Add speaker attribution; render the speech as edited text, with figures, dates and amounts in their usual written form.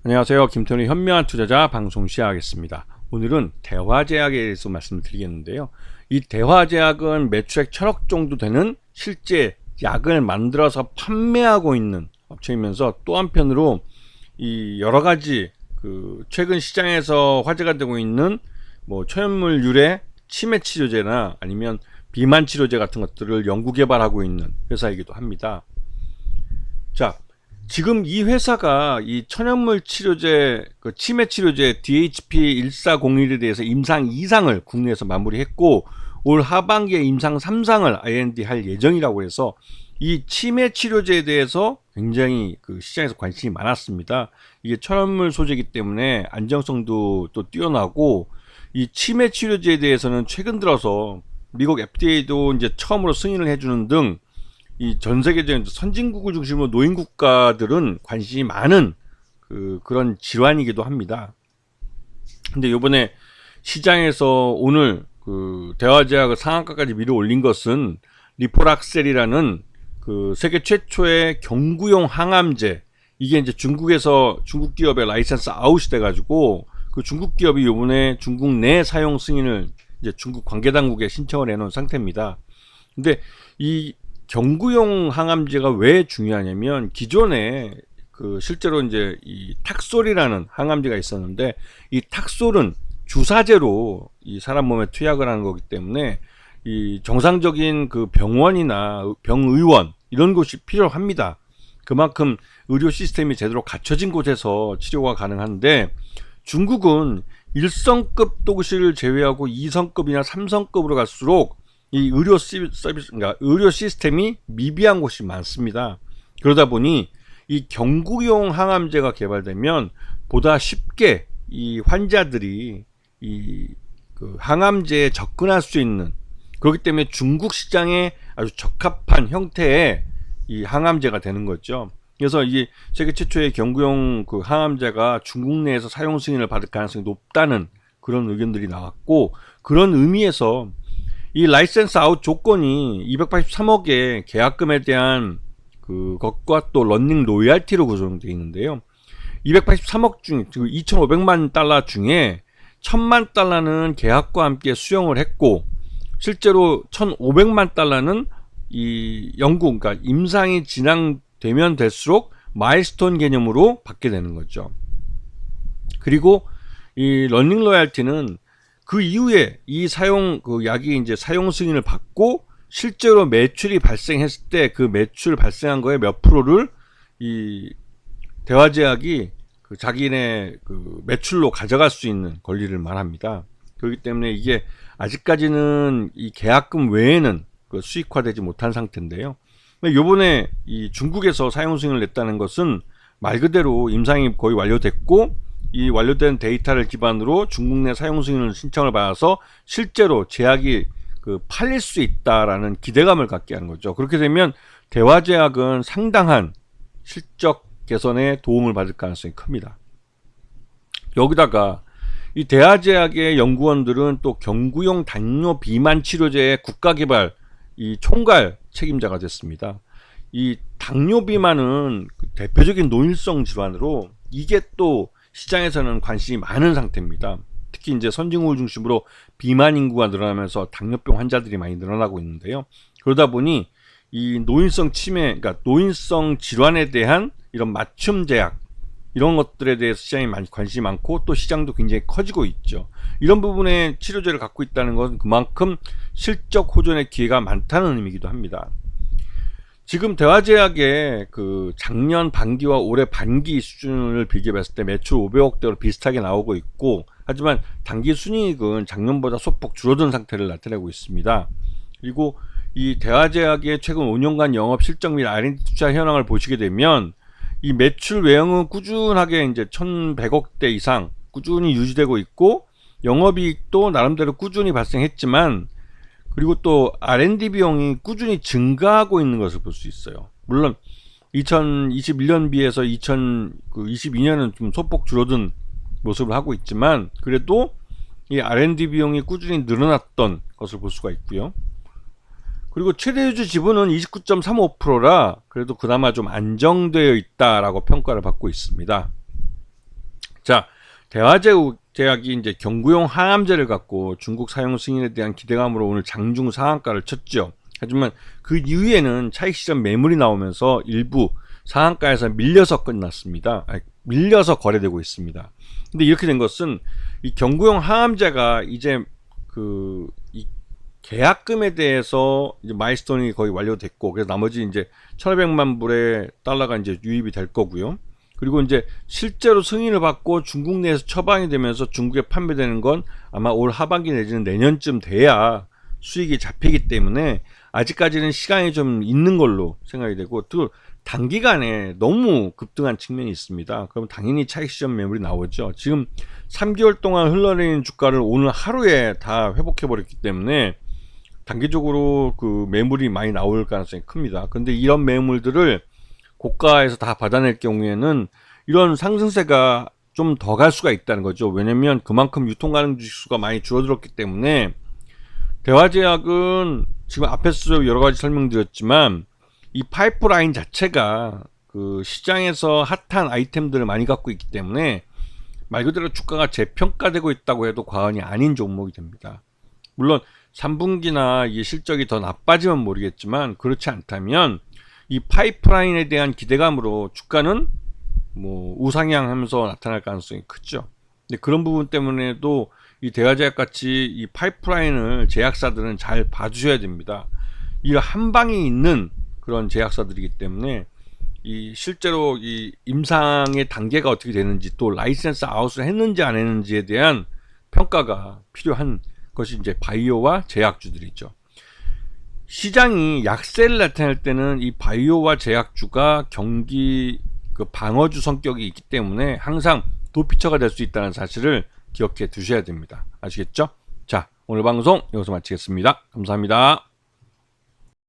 Speaker 1: 안녕하세요. 김태훈의 현명한 투자자 방송 시작하겠습니다. 오늘은 대화제약에 대해서 말씀을 드리겠는데요. 이 대화제약은 매출액 1000억 정도 되는 실제 약을 만들어서 판매하고 있는 업체이면서 또 한편으로 이 여러 가지 최근 시장에서 화제가 되고 있는 천연물 유래 치매 치료제나 아니면 비만 치료제 같은 것들을 연구 개발하고 있는 회사이기도 합니다. 자, 지금 이 회사가 이 천연물 치료제, 치매 치료제 DHP1401에 대해서 임상 2상을 국내에서 마무리했고, 올 하반기에 임상 3상을 IND 할 예정이라고 해서 이 치매 치료제에 대해서 굉장히 시장에서 관심이 많았습니다. 이게 천연물 소재이기 때문에 안정성도 또 뛰어나고, 이 치매 치료제에 대해서는 최근 들어서 미국 FDA도 이제 처음으로 승인을 해주는 등 이 전 세계적인 선진국을 중심으로 노인 국가들은 관심이 많은 그런 질환이기도 합니다. 근데 요번에 시장에서 오늘 대화제약을 상한가까지 밀어 올린 것은 리포락셀이라는 세계 최초의 경구용 항암제, 이게 이제 중국 기업의 라이센스 아웃이 돼가지고 중국 기업이 요번에 중국 내 사용 승인을 이제 중국 관계당국에 신청을 해놓은 상태입니다. 근데 이 경구용 항암제가 왜 중요하냐면, 기존에 실제로 이제 이 탁솔이라는 항암제가 있었는데, 이 탁솔은 주사제로 이 사람 몸에 투약을 하는 거기 때문에 이 정상적인 병원이나 병의원 이런 곳이 필요합니다. 그만큼 의료 시스템이 제대로 갖춰진 곳에서 치료가 가능한데, 중국은 1성급 도시를 제외하고 2성급이나 3성급으로 갈수록 이 의료 서비스, 그러니까 의료 시스템이 미비한 곳이 많습니다. 그러다 보니 이 경구용 항암제가 개발되면 보다 쉽게 이 환자들이 이 항암제에 접근할 수 있는, 그렇기 때문에 중국 시장에 아주 적합한 형태의 이 항암제가 되는 거죠. 그래서 이게 세계 최초의 경구용 항암제가 중국 내에서 사용 승인을 받을 가능성이 높다는 그런 의견들이 나왔고, 그런 의미에서 이 라이센스 아웃 조건이 283억의 계약금에 대한 것과 또 런닝 로열티로 구성되어 있는데요. 283억 중 2,500만 달러 중에 1,000만 달러는 계약과 함께 수령을 했고, 실제로 1,500만 달러는 이 연구, 그러니까 임상이 진행되면 될수록 마일스톤 개념으로 받게 되는 거죠. 그리고 이 런닝 로열티는 그 이후에 이 약이 이제 사용 승인을 받고 실제로 매출이 발생했을 때 그 매출 발생한 거에 몇 프로를 이 대화제약이 자기네 매출로 가져갈 수 있는 권리를 말합니다. 그렇기 때문에 이게 아직까지는 이 계약금 외에는 수익화되지 못한 상태인데요. 요번에 이 중국에서 사용 승인을 냈다는 것은 말 그대로 임상이 거의 완료됐고, 이 완료된 데이터를 기반으로 중국 내 사용 승인을 신청을 받아서 실제로 제약이 팔릴 수 있다라는 기대감을 갖게 하는 거죠. 그렇게 되면 대화제약은 상당한 실적 개선에 도움을 받을 가능성이 큽니다. 여기다가 이 대화제약의 연구원들은 또 경구용 당뇨 비만 치료제의 국가개발 이 총괄 책임자가 됐습니다. 이 당뇨 비만은 대표적인 노인성 질환으로 이게 또 시장에서는 관심이 많은 상태입니다. 특히 이제 선진국을 중심으로 비만 인구가 늘어나면서 당뇨병 환자들이 많이 늘어나고 있는데요. 그러다 보니 이 노인성 치매, 그러니까 노인성 질환에 대한 이런 맞춤 제약, 이런 것들에 대해서 시장이 많이 관심이 많고 또 시장도 굉장히 커지고 있죠. 이런 부분에 치료제를 갖고 있다는 것은 그만큼 실적 호전의 기회가 많다는 의미이기도 합니다. 지금 대화제약의 작년 반기와 올해 반기 수준을 비교했을 때 매출 500억대로 비슷하게 나오고 있고, 하지만 단기 순이익은 작년보다 소폭 줄어든 상태를 나타내고 있습니다. 그리고 이 대화제약의 최근 5년간 영업 실적 및 R&D 투자 현황을 보시게 되면 이 매출 외형은 꾸준하게 이제 1,100억대 이상 꾸준히 유지되고 있고, 영업이익도 나름대로 꾸준히 발생했지만, 그리고 또 R&D 비용이 꾸준히 증가하고 있는 것을 볼 수 있어요. 물론 2021년 비해서 2022년은 좀 소폭 줄어든 모습을 하고 있지만, 그래도 이 R&D 비용이 꾸준히 늘어났던 것을 볼 수가 있고요. 그리고 최대 유지 지분은 29.35%라 그래도 그나마 좀 안정되어 있다라고 평가를 받고 있습니다. 자, 대화제약이 이제 경구용 항암제를 갖고 중국 사용 승인에 대한 기대감으로 오늘 장중 상한가를 쳤죠. 하지만 그 이후에는 차익 실현 매물이 나오면서 일부 상한가에서 밀려서 끝났습니다. 밀려서 거래되고 있습니다. 근데 이렇게 된 것은 이 경구용 항암제가 이제 이 계약금에 대해서 이제 마일스톤이 거의 완료됐고, 그래서 나머지 이제 1,500만 불의 달러가 이제 유입이 될 거고요. 그리고 이제 실제로 승인을 받고 중국 내에서 처방이 되면서 중국에 판매되는 건 아마 올 하반기 내지는 내년쯤 돼야 수익이 잡히기 때문에 아직까지는 시간이 좀 있는 걸로 생각이 되고, 또 단기간에 너무 급등한 측면이 있습니다. 그럼 당연히 차익 실현 매물이 나오죠. 지금 3개월 동안 흘러내린 주가를 오늘 하루에 다 회복해 버렸기 때문에 단기적으로 그 매물이 많이 나올 가능성이 큽니다. 근데 이런 매물들을 고가에서 다 받아낼 경우에는 이런 상승세가 좀 더 갈 수가 있다는 거죠. 왜냐면 그만큼 유통 가능 주식수가 많이 줄어들었기 때문에. 대화제약은 지금 앞에서 여러 가지 설명드렸지만 이 파이프라인 자체가 그 시장에서 핫한 아이템들을 많이 갖고 있기 때문에 말 그대로 주가가 재평가되고 있다고 해도 과언이 아닌 종목이 됩니다. 물론 3분기나 이 실적이 더 나빠지면 모르겠지만, 그렇지 않다면 이 파이프라인에 대한 기대감으로 주가는 뭐 우상향하면서 나타날 가능성이 크죠. 근데 그런 부분 때문에도 이 대화제약 같이 이 파이프라인을 제약사들은 잘 봐주셔야 됩니다. 이 한 방이 있는 그런 제약사들이기 때문에 이 실제로 이 임상의 단계가 어떻게 되는지, 또 라이센스 아웃을 했는지 안 했는지에 대한 평가가 필요한 것이 이제 바이오와 제약주들이죠. 시장이 약세를 나타낼 때는 이 바이오와 제약주가 경기 방어주 성격이 있기 때문에 항상 도피처가 될 수 있다는 사실을 기억해 두셔야 됩니다. 아시겠죠? 자, 오늘 방송 여기서 마치겠습니다. 감사합니다.